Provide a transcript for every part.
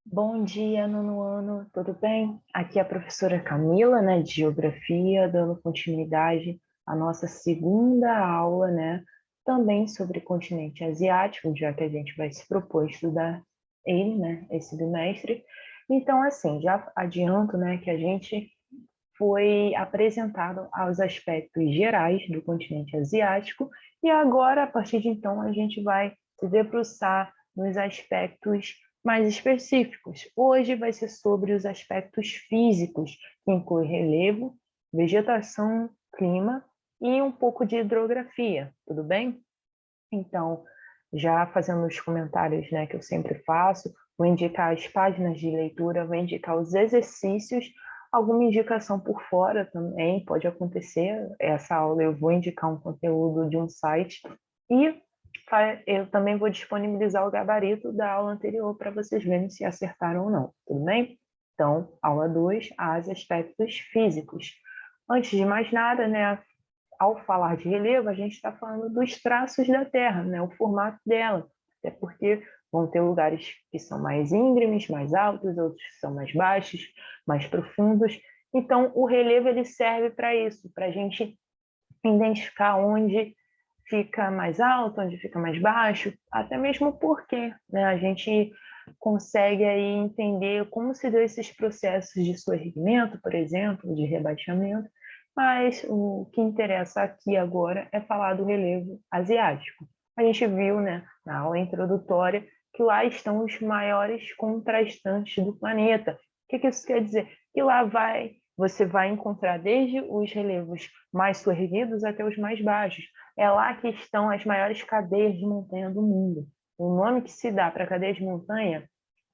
Bom dia, nono ano, tudo bem? Aqui é a professora Camila, né, de Geografia, dando continuidade à nossa segunda aula, né, também sobre o continente asiático, já que a gente vai se propor a estudar ele, né, esse bimestre. Então, assim, já adianto, né, que a gente foi apresentado aos aspectos gerais do continente asiático e agora, a partir de então, a gente vai se debruçar nos aspectos mais específicos. Hoje vai ser sobre os aspectos físicos, que inclui relevo, vegetação, clima e um pouco de hidrografia, tudo bem? Então, já fazendo os comentários, né, que eu sempre faço, vou indicar as páginas de leitura, vou indicar os exercícios, alguma indicação por fora também pode acontecer. Essa aula eu vou indicar um conteúdo de um site e eu também vou disponibilizar o gabarito da aula anterior para vocês verem se acertaram ou não, tudo bem? Então, aula 2, as aspectos físicos. Antes de mais nada, né, ao falar de relevo, a gente está falando dos traços da Terra, né? O formato dela. Até porque vão ter lugares que são mais íngremes, mais altos, outros que são mais baixos, mais profundos. Então, o relevo ele serve para isso, para a gente identificar onde fica mais alto, onde fica mais baixo, até mesmo porque, né, a gente consegue aí entender como se deu esses processos de soerguimento, por exemplo, de rebaixamento, mas o que interessa aqui agora é falar do relevo asiático. A gente viu, né, na aula introdutória que lá estão os maiores contrastantes do planeta. O que isso quer dizer? Que lá você vai encontrar desde os relevos mais soerguidos até os mais baixos. É lá que estão as maiores cadeias de montanha do mundo. O nome que se dá para a cadeia de montanha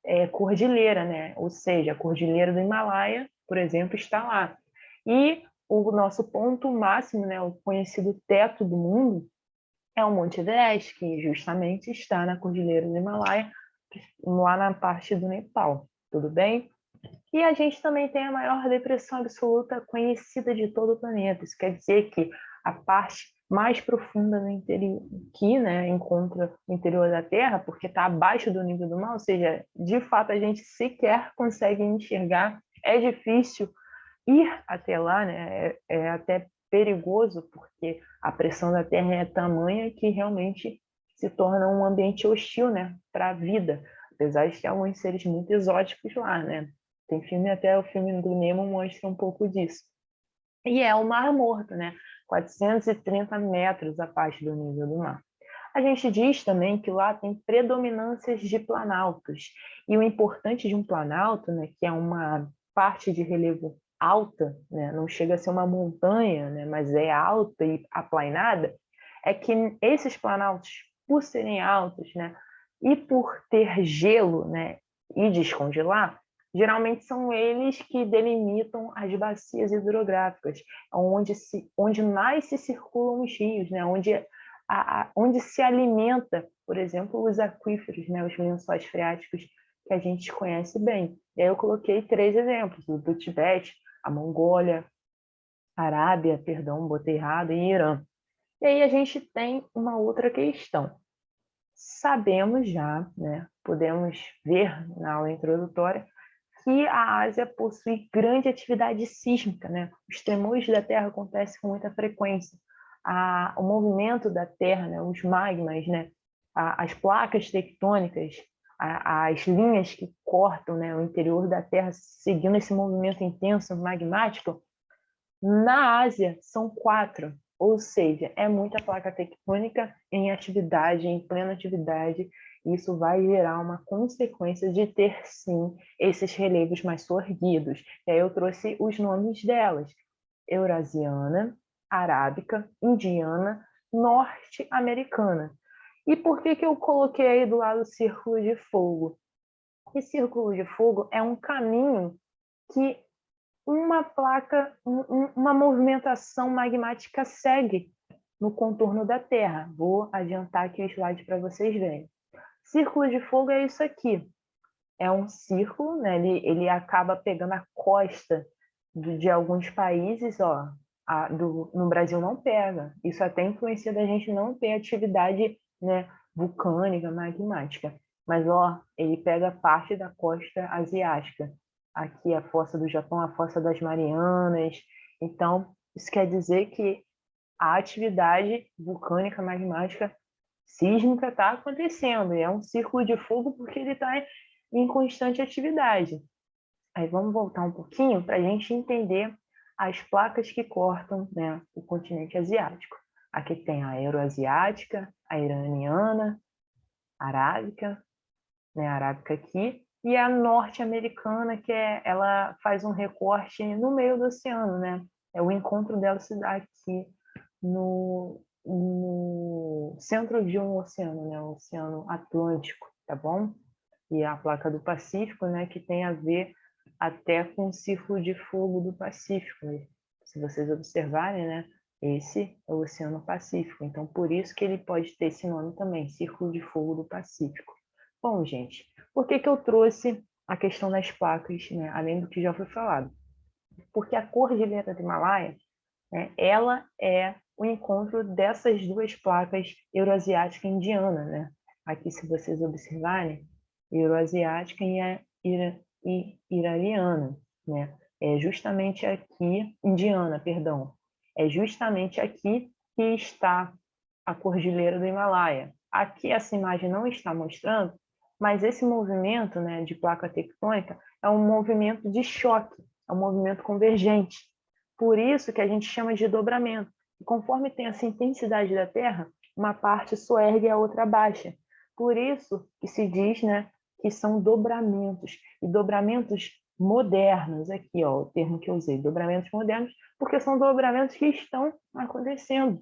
é cordilheira, né? Ou seja, a cordilheira do Himalaia, por exemplo, está lá. E o nosso ponto máximo, né, o conhecido teto do mundo, é o Monte Everest, que justamente está na cordilheira do Himalaia, lá na parte do Nepal. Tudo bem? E a gente também tem a maior depressão absoluta conhecida de todo o planeta. Isso quer dizer que a parte mais profunda do interior, que né, encontra o interior da Terra, porque está abaixo do nível do mar, ou seja, de fato a gente sequer consegue enxergar. É difícil ir até lá, né? É até perigoso, porque a pressão da Terra é tamanha que realmente se torna um ambiente hostil, né, para a vida, apesar de ter alguns seres muito exóticos lá, né? Tem filme, até o filme do Nemo mostra um pouco disso. E é o Mar Morto, né? 430 metros abaixo do nível do mar. A gente diz também que lá tem predominâncias de planaltos. E o importante de um planalto, né, que é uma parte de relevo alta, né, não chega a ser uma montanha, né, mas é alta e aplainada, é que esses planaltos, por serem altos, né, e por ter gelo, né, e descongelar, geralmente são eles que delimitam as bacias hidrográficas, onde mais se circulam os rios, né, onde se alimenta, por exemplo, os aquíferos, né, os lençóis freáticos que a gente conhece bem. E aí eu coloquei três exemplos, do Tibete, a Mongólia, Arábia, perdão, botei errado, e Irã. E aí a gente tem uma outra questão. Sabemos já, né, podemos ver na aula introdutória, que a Ásia possui grande atividade sísmica, né? Os tremores da Terra acontecem com muita frequência. O movimento da Terra, né? Os magmas, né? As placas tectônicas, as linhas que cortam, né? O interior da Terra, seguindo esse movimento intenso magmático, na Ásia são quatro, ou seja, é muita placa tectônica em atividade, em plena atividade. Isso vai gerar uma consequência de ter, sim, esses relevos mais sorguidos. E aí eu trouxe os nomes delas: Eurasiana, Arábica, Indiana, Norte-Americana. E por que eu coloquei aí do lado o Círculo de Fogo? O Círculo de Fogo é um caminho que uma placa, uma movimentação magmática segue no contorno da Terra. Vou adiantar aqui o slide para vocês verem. Círculo de fogo é isso aqui. É um círculo, né? Ele acaba pegando a costa de alguns países, ó. No Brasil não pega. Isso até influencia da gente não ter atividade, né, vulcânica, magmática. mas ó, ele pega parte da costa asiática. Aqui a fossa do Japão, a fossa das Marianas. Então, isso quer dizer que a atividade vulcânica magmática sísmica está acontecendo, e é um círculo de fogo porque ele está em constante atividade. Aí vamos voltar um pouquinho para a gente entender as placas que cortam, né, o continente asiático. Aqui tem a euroasiática, a iraniana, a arábica, né, a arábica aqui, e a norte-americana, que ela faz um recorte no meio do oceano, né? É o encontro dela se dá aqui no centro de um oceano, né? O Oceano Atlântico, tá bom? E a placa do Pacífico, né? Que tem a ver até com o Círculo de Fogo do Pacífico. Se vocês observarem, né? Esse é o Oceano Pacífico. Então, por isso que ele pode ter esse nome também, Círculo de Fogo do Pacífico. Bom, gente, por que eu trouxe a questão das placas, né? Além do que já foi falado? Porque a Cordilheira do Himalaia, né, ela é o encontro dessas duas placas euroasiática e indiana, né? Aqui, se vocês observarem, euroasiática e a iraniana, né? É justamente aqui, indiana, perdão. É justamente aqui que está a Cordilheira do Himalaia. Aqui essa imagem não está mostrando, mas esse movimento, né, de placa tectônica é um movimento de choque, é um movimento convergente. Por isso que a gente chama de dobramento. E conforme tem essa intensidade da Terra, uma parte soergue e a outra baixa. Por isso que se diz, né, que são dobramentos. E dobramentos modernos, aqui, ó, o termo que eu usei, dobramentos modernos, porque são dobramentos que estão acontecendo.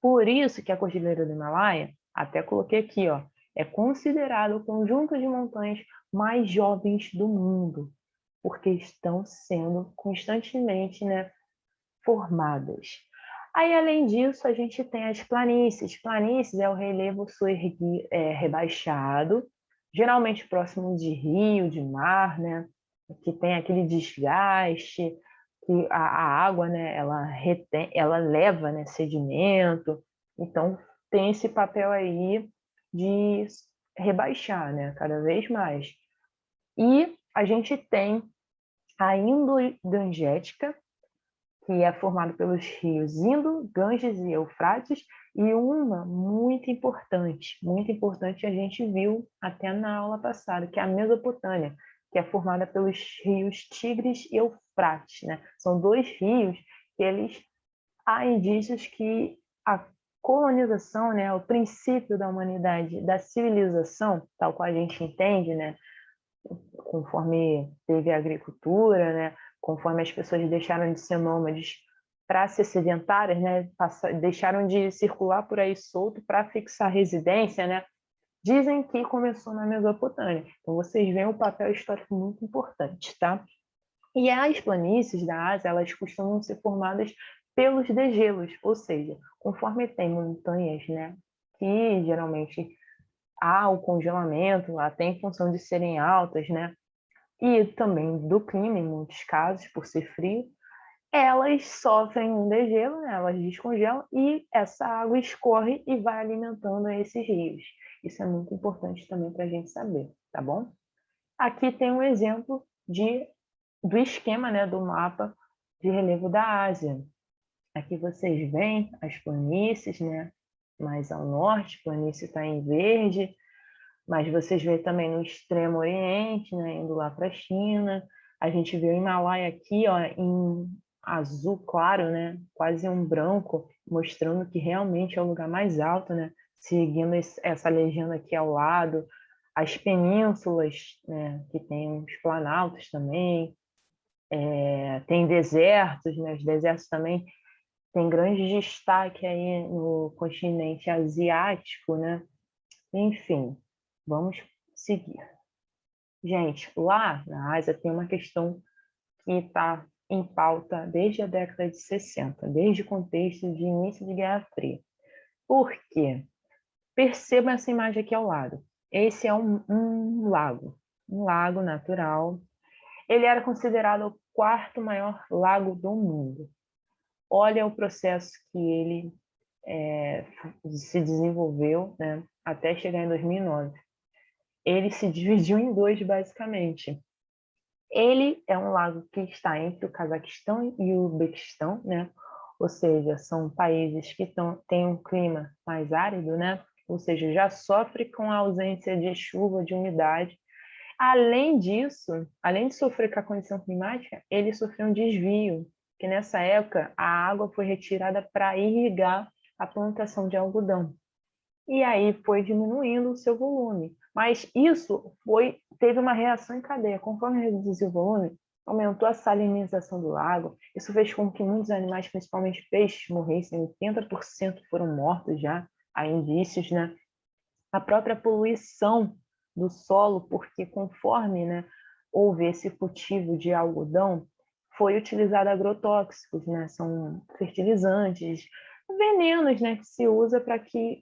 Por isso que a Cordilheira do Himalaia, até coloquei aqui, ó, é considerado o conjunto de montanhas mais jovens do mundo, porque estão sendo constantemente, né, formadas. Aí, além disso, a gente tem as planícies. Planícies é o relevo rebaixado, geralmente próximo de rio, de mar, né? Que tem aquele desgaste, que a água, né? Ela leva, né, sedimento. Então, tem esse papel aí de rebaixar, né? Cada vez mais. E a gente tem a Indo-Gangética, que é formado pelos rios Indo, Ganges e Eufrates, e uma muito importante a gente viu até na aula passada, que é a Mesopotâmia, que é formada pelos rios Tigres e Eufrates, né? São dois rios que há indícios que a colonização, né, o princípio da humanidade, da civilização, tal qual a gente entende, né, conforme teve a agricultura, né, conforme as pessoas deixaram de ser nômades para ser sedentárias, né, deixaram de circular por aí solto para fixar residência, né, dizem que começou na Mesopotâmia. Então vocês veem um papel histórico muito importante, tá? E as planícies da Ásia, elas costumam ser formadas pelos degelos, ou seja, conforme tem montanhas, né, que geralmente há o congelamento, até em função de serem altas, né, e também do clima, em muitos casos, por ser frio, elas sofrem um degelo, né? Elas descongelam e essa água escorre e vai alimentando esses rios. Isso é muito importante também para a gente saber, tá bom? Aqui tem um exemplo do esquema, né, do mapa de relevo da Ásia. Aqui vocês veem as planícies, né? Mais ao norte, a planície está em verde, mas vocês veem também no extremo oriente, né, indo lá para a China. A gente vê o Himalaia aqui, ó, em azul claro, né, quase um branco, mostrando que realmente é o lugar mais alto, né, seguindo essa legenda aqui ao lado. As penínsulas, né, que tem os planaltos também, tem desertos, né, os desertos também têm grande destaque aí no continente asiático, né? Enfim, vamos seguir. Gente, lá na Ásia tem uma questão que está em pauta desde a década de 60, desde o contexto de início de Guerra Fria. Por quê? Percebam essa imagem aqui ao lado. Esse é um lago natural. Ele era considerado o quarto maior lago do mundo. Olha o processo que ele se desenvolveu, né, até chegar em 2009. ele se dividiu em dois, basicamente. Ele é um lago que está entre o Cazaquistão e o Uzbequistão, né? Ou seja, são países que têm um clima mais árido, né? Ou seja, já sofre com a ausência de chuva, de umidade. Além disso, além de sofrer com a condição climática, ele sofreu um desvio, que nessa época a água foi retirada para irrigar a plantação de algodão. E aí foi diminuindo o seu volume. Mas isso teve uma reação em cadeia. Conforme reduziu o volume, aumentou a salinização do lago. Isso fez com que muitos animais, principalmente peixes, morressem. 80% foram mortos já. Há indícios, né? A própria poluição do solo, porque conforme, né, houve esse cultivo de algodão, foi utilizado agrotóxicos, né? São fertilizantes, venenos, né, que se usa para que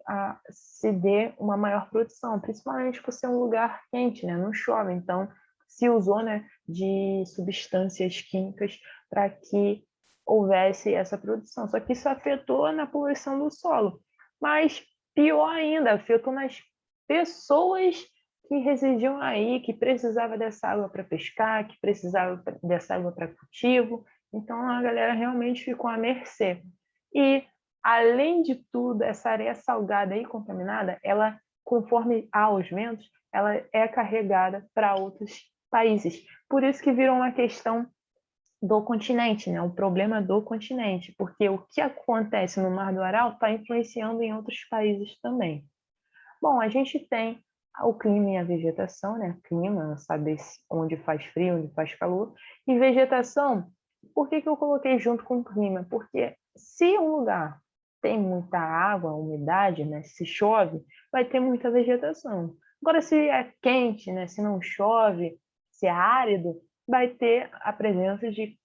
se dê uma maior produção, principalmente por ser um lugar quente, né, não chove, então se usou, né, de substâncias químicas para que houvesse essa produção. Só que isso afetou na poluição do solo. Mas pior ainda, afetou nas pessoas que residiam aí, que precisavam dessa água para pescar, que precisavam dessa água para cultivo. Então a galera realmente ficou à mercê. E além de tudo, essa areia salgada e contaminada, ela, conforme há os ventos, ela é carregada para outros países. Por isso que virou uma questão do continente, né? O problema do continente, porque o que acontece no Mar do Aral está influenciando em outros países também. Bom, a gente tem o clima e a vegetação, né? Clima, saber onde faz frio, onde faz calor. E vegetação, por que eu coloquei junto com o clima? Porque se um lugar tem muita água, umidade, né? Se chove, vai ter muita vegetação. Agora, se é quente, né? Se não chove, se é árido, vai ter a presença de,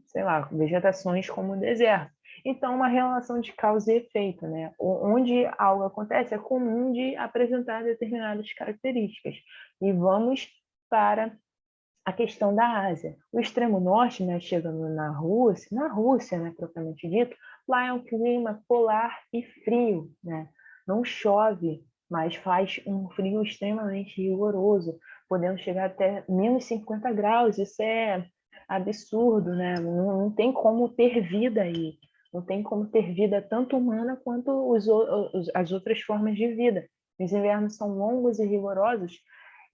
sei lá, vegetações como o deserto. Então, uma relação de causa e efeito, né? Onde algo acontece, é comum de apresentar determinadas características. E vamos para a questão da Ásia. O extremo norte, né, chegando na Rússia, né, propriamente dito, lá é um clima polar e frio, né? Não chove, mas faz um frio extremamente rigoroso, podendo chegar até menos 50 graus. Isso é absurdo, né? Não tem como ter vida aí. Não tem como ter vida tanto humana quanto as outras formas de vida. Os invernos são longos e rigorosos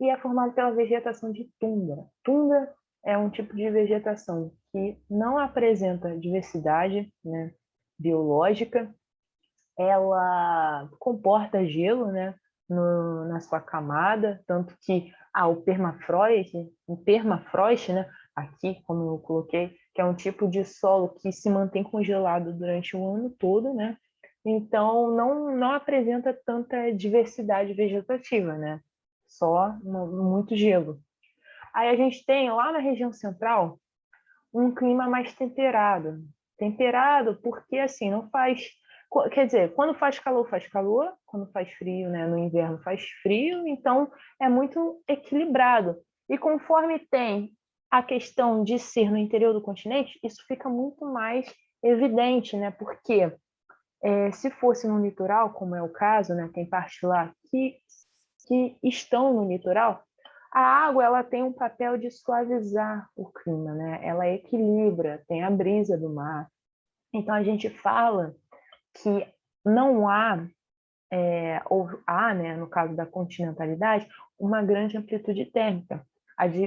e é formado pela vegetação de tundra. Tundra é um tipo de vegetação que não apresenta diversidade, né, biológica, ela comporta gelo, né, na sua camada, tanto que o permafrost, né, aqui, como eu coloquei, que é um tipo de solo que se mantém congelado durante o ano todo, né? Então, não apresenta tanta diversidade vegetativa, né? Só muito gelo. Aí a gente tem lá na região central um clima mais temperado. Temperado porque assim, não faz. Quer dizer, quando faz calor, quando faz frio, né? No inverno faz frio, então é muito equilibrado. E conforme tem a questão de ser no interior do continente, isso fica muito mais evidente, né? Porque se fosse no litoral, como é o caso, né? Tem parte lá que estão no litoral, a água ela tem um papel de suavizar o clima, né? Ela equilibra, tem a brisa do mar. Então a gente fala que não há, ou há, né, no caso da continentalidade, uma grande amplitude térmica.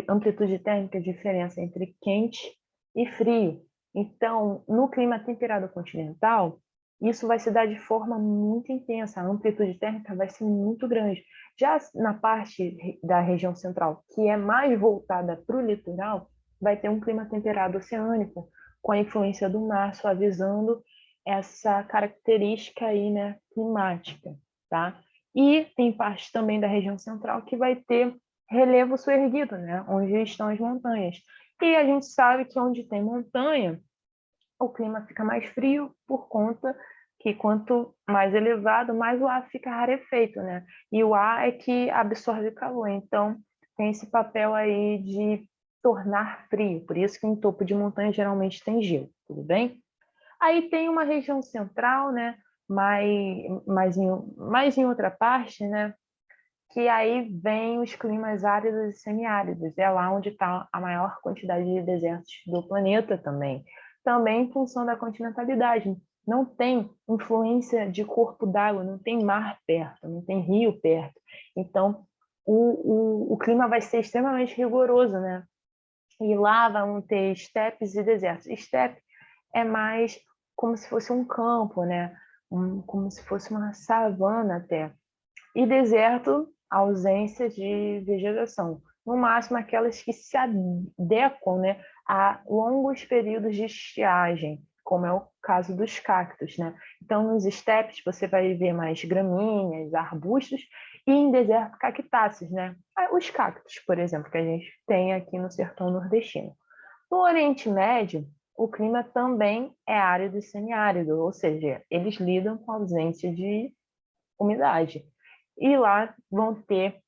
Amplitude térmica é a diferença entre quente e frio. Então, no clima temperado continental, isso vai se dar de forma muito intensa, a amplitude térmica vai ser muito grande. Já na parte da região central, que é mais voltada para o litoral, vai ter um clima temperado oceânico, com a influência do mar suavizando essa característica aí, né, climática, tá? E tem parte também da região central que vai ter relevo soerguido, né, onde estão as montanhas. E a gente sabe que onde tem montanha, o clima fica mais frio por conta que quanto mais elevado, mais o ar fica rarefeito, né? E o ar é que absorve calor, então tem esse papel aí de tornar frio, por isso que em topo de montanha geralmente tem gelo, tudo bem? Aí tem uma região central, né? Mais em outra parte, né? que aí vem os climas áridos e semiáridos. É lá onde está a maior quantidade de desertos do planeta também. Também em função da continentalidade. Não tem influência de corpo d'água, não tem mar perto, não tem rio perto. Então, o clima vai ser extremamente rigoroso, né? E lá vão ter estepes e desertos. Estepe é mais como se fosse um campo, né? Como se fosse uma savana até. E deserto, ausência de vegetação. No máximo, aquelas que se adequam, né, a longos períodos de estiagem, como é o caso dos cactos, né? Então, nos estepes, você vai ver mais gramíneas, arbustos, e em deserto, cactáceas, né? Os cactos, por exemplo, que a gente tem aqui no sertão nordestino. No Oriente Médio, o clima também é árido e semiárido, ou seja, eles lidam com a ausência de umidade. E lá vão ter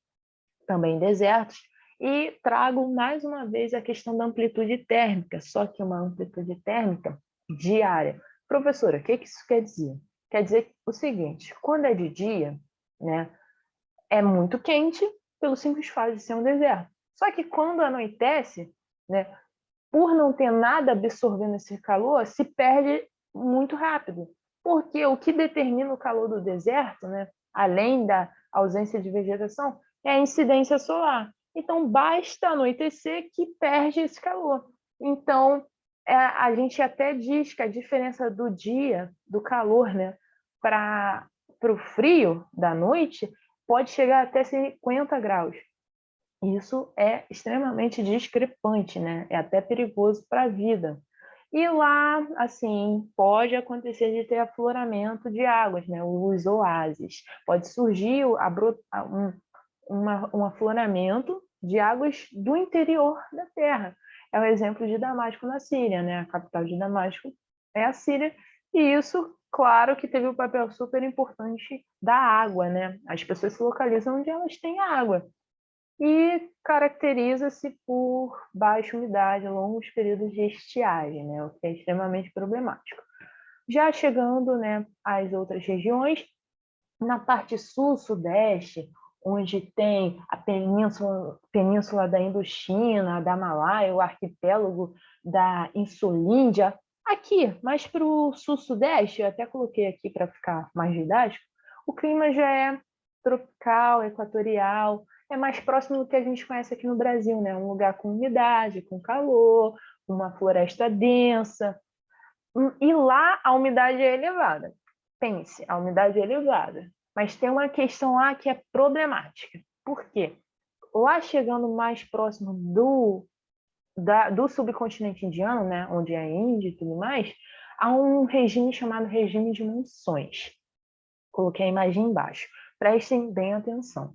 também desertos. E trago mais uma vez a questão da amplitude térmica, só que uma amplitude térmica diária. Professora, o que isso quer dizer? Quer dizer o seguinte: quando é de dia, né, é muito quente, pelo simples fato de ser um deserto. Só que quando anoitece, né, por não ter nada absorvendo esse calor, se perde muito rápido. Porque o que determina o calor do deserto, né, além da ausência de vegetação, é a incidência solar. Então, basta anoitecer que perde esse calor. Então, a gente até diz que a diferença do dia, do calor, né, para o frio da noite, pode chegar até 50 graus. Isso é extremamente discrepante, né? É até perigoso para a vida. E lá, assim, pode acontecer de ter afloramento de águas, né? Os oásis. Pode surgir um afloramento de águas do interior da terra. É o exemplo de Damasco na Síria, né? A capital de Damasco é a Síria. E isso, claro, que teve um papel super importante da água, né? As pessoas se localizam onde elas têm água e caracteriza-se por baixa umidade, longos períodos de estiagem, né, o que é extremamente problemático. Já chegando, né, às outras regiões, na parte sul-sudeste, onde tem a península da Indochina, da Malaya, o arquipélago da Insulíndia, aqui, mais para o sul-sudeste, eu até coloquei aqui para ficar mais didático, o clima já é tropical, equatorial, é mais próximo do que a gente conhece aqui no Brasil, né? Um lugar com umidade, com calor, uma floresta densa. E lá a umidade é elevada. Pense, a umidade é elevada. Mas tem uma questão lá que é problemática. Por quê? Lá chegando mais próximo do subcontinente indiano, né, onde é a Índia e tudo mais, há um regime chamado regime de monções. Coloquei a imagem embaixo. Prestem bem atenção.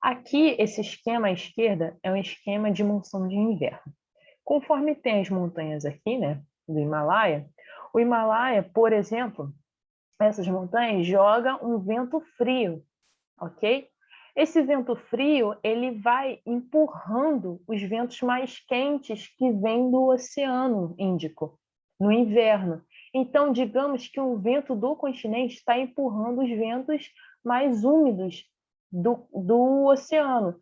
Aqui, esse esquema à esquerda é um esquema de monção de inverno. Conforme tem as montanhas aqui, né, do Himalaia, o Himalaia, por exemplo, essas montanhas jogam um vento frio, ok? Esse vento frio, ele vai empurrando os ventos mais quentes que vêm do Oceano Índico no inverno. Então, digamos que o vento do continente está empurrando os ventos mais úmidos do oceano.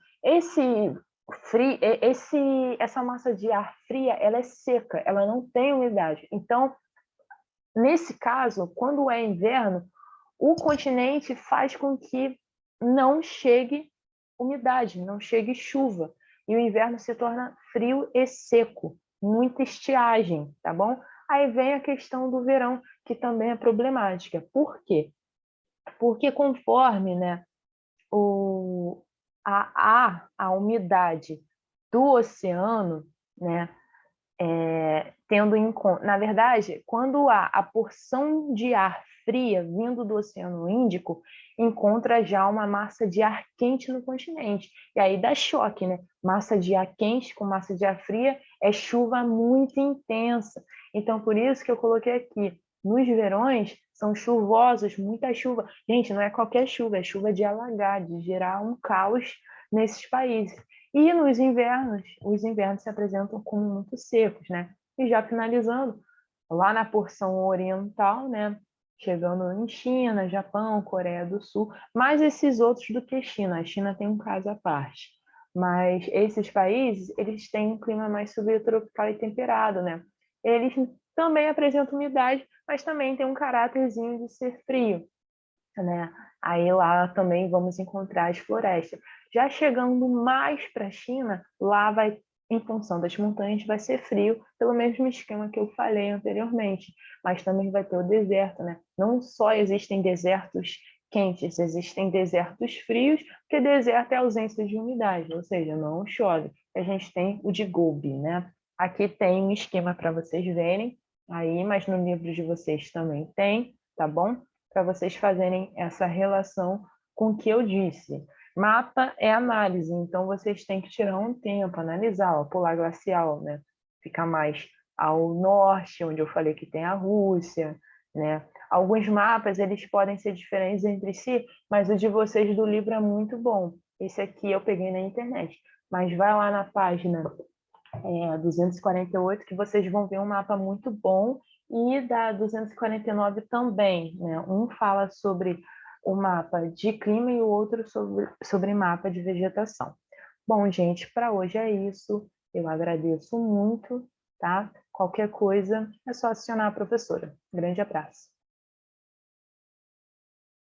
Essa massa de ar fria, ela é seca, ela não tem umidade. Então, nesse caso, quando é inverno, o continente faz com que não chegue umidade, não chegue chuva. E o inverno se torna frio e seco, muita estiagem, tá bom? Aí vem a questão do verão, que também é problemática. Por quê? Porque conforme, né, a umidade do oceano, né, tendo em conta, na verdade, quando há a porção de ar fria vindo do Oceano Índico, encontra já uma massa de ar quente no continente. E aí dá choque, né? Massa de ar quente com massa de ar fria é chuva muito intensa. Então, por isso que eu coloquei aqui, nos verões são chuvosos, muita chuva. Gente, não é qualquer chuva, é chuva de alagar, de gerar um caos nesses países. E nos invernos, os invernos se apresentam como muito secos, né? E já finalizando, lá na porção oriental, né? chegando em China, Japão, Coreia do Sul, mais esses outros do que China. A China tem um caso à parte. Mas esses países, eles têm um clima mais subtropical e temperado, né? Eles também apresentam umidade, mas também tem um caráterzinho de ser frio, né? Aí lá também vamos encontrar as florestas. Já chegando mais para a China, lá vai, em função das montanhas, vai ser frio, pelo mesmo esquema que eu falei anteriormente, mas também vai ter o deserto, né? Não só existem desertos quentes, existem desertos frios, porque deserto é ausência de umidade, ou seja, não chove. A gente tem o de Gobi, né? Aqui tem um esquema para vocês verem aí, mas no livro de vocês também tem, tá bom? Para vocês fazerem essa relação com o que eu disse. Mapa é análise, então vocês têm que tirar um tempo, analisar, o polar glacial, né? Fica mais ao norte, onde eu falei que tem a Rússia, né? Alguns mapas, eles podem ser diferentes entre si, mas o de vocês do livro é muito bom. Esse aqui eu peguei na internet. Mas vai lá na página 248, que vocês vão ver um mapa muito bom, e da 249 também, né? Um fala sobre o mapa de clima e o outro sobre mapa de vegetação. Bom, gente, para hoje é isso. Eu agradeço muito, tá? Qualquer coisa é só acionar a professora. Grande abraço.